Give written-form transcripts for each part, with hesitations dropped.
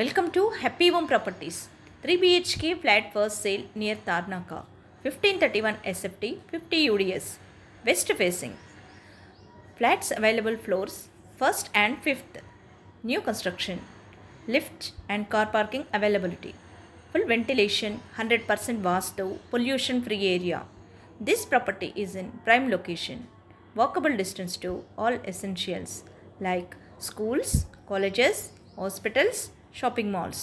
Welcome to Happy Home Properties. 3 BHK flat for sale near Tarnaka. 1531 SFT, 50 UDS. West facing. Flats available floors 1st and 5th. New construction. Lift and car parking availability. Full ventilation, 100% vastu, pollution free area. This property is in prime location. Walkable distance to all essentials like schools, colleges, hospitals, shopping malls.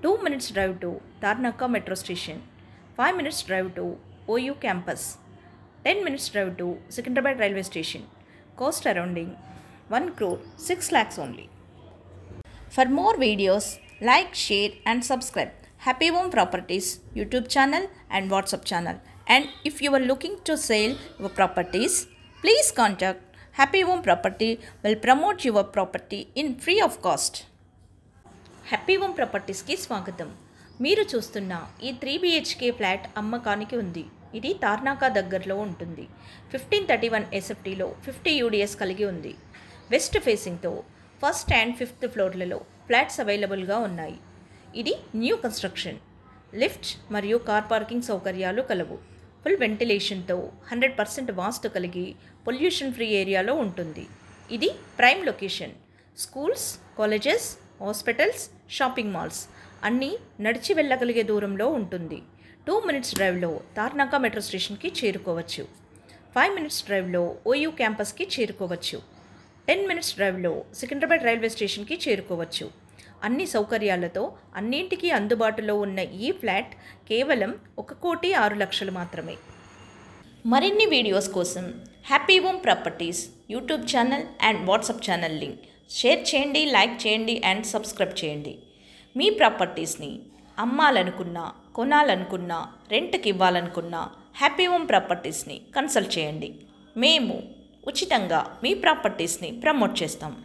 2 minutes drive to Tarnaka metro station. 5 minutes drive to OU campus. 10 minutes drive to Secunderabad railway station. Cost surrounding 1 crore 6 lakhs only. For more videos, like, share and subscribe Happy Home Properties YouTube channel and WhatsApp channel. And if you are looking to sell your properties, please contact Happy Home Property will promote your property in free of cost. Happy home ప్రాపర్టీస్కి స్వాగతం. మీరు చూస్తున్న ఈ 3 BHK flat అమ్మకానికి ఉంది. ఇది తార్నాకా దగ్గరలో ఉంటుంది. 1531 SFTలో 50 UDS కలిగి ఉంది. వెస్ట్ ఫేసింగ్తో 1st and 5th ఫ్లోర్లలో ఫ్లాట్స్ అవైలబుల్గా ఉన్నాయి. ఇది న్యూ కన్స్ట్రక్షన్. లిఫ్ట్ మరియు కార్ పార్కింగ్ సౌకర్యాలు కలవు. ఫుల్ వెంటిలేషన్తో 100% వాస్తు కలిగి పొల్యూషన్ ఫ్రీ ఏరియాలో ఉంటుంది. ఇది prime location. Schools, colleges, hospitals, shopping malls అన్నీ నడిచి వెళ్ళగలిగే దూరంలో ఉంటుంది. 2 minutes డ్రైవ్లో తార్నాకా మెట్రో స్టేషన్కి చేరుకోవచ్చు. 5 minutes డ్రైవ్లో OU క్యాంపస్కి చేరుకోవచ్చు. 10 minutes డ్రైవ్లో సికింద్రాబాద్ రైల్వే స్టేషన్కి చేరుకోవచ్చు. అన్ని సౌకర్యాలతో అన్నింటికీ అందుబాటులో ఉన్న ఈ ఫ్లాట్ కేవలం 1,06,00,000 మాత్రమే. మరిన్ని వీడియోస్ కోసం happy home properties YouTube channel and WhatsApp channel link share చేయండి, లైక్ చేయండి అండ్ సబ్స్క్రైబ్ చేయండి. మీ ప్రాపర్టీస్ని అమ్మాలనుకున్నా, కొనాలనుకున్నా, రెంట్కి ఇవ్వాలనుకున్నా హ్యాపీ హోమ్ ప్రాపర్టీస్ని కన్సల్ట్ చేయండి. మేము ఉచితంగా మీ ప్రాపర్టీస్ని ప్రమోట్ చేస్తాం.